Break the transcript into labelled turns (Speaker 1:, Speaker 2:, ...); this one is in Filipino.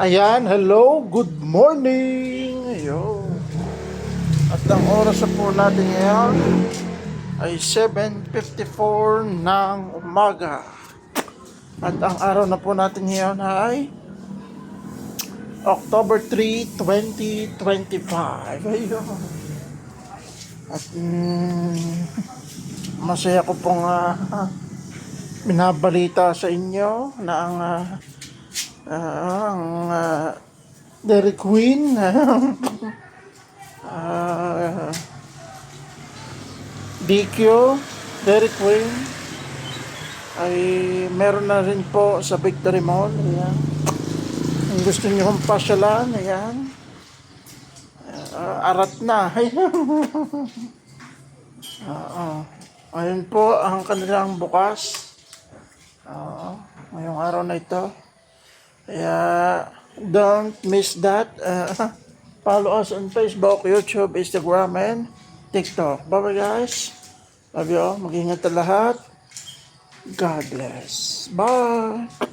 Speaker 1: Ayan, hello, good morning. Ayun. At ang oras na po natin ngayon ay 7:54 ng umaga. At ang araw na po natin ngayon ay October 3, 2025. Ayun. At masaya ko pong binabalita sa inyo na ang Dairy Queen DQ Dairy Queen ay meron na rin po sa Victory Mall. Ayan. Kung gusto nyo kong pasyalan, ayan, arat na. Ayun po ang kanilang bukas ngayong araw na ito. Kaya don't miss that. Follow us on Facebook, YouTube, Instagram, and TikTok. Bye-bye guys. Love you all. Mag-ingat na lahat. God bless. Bye.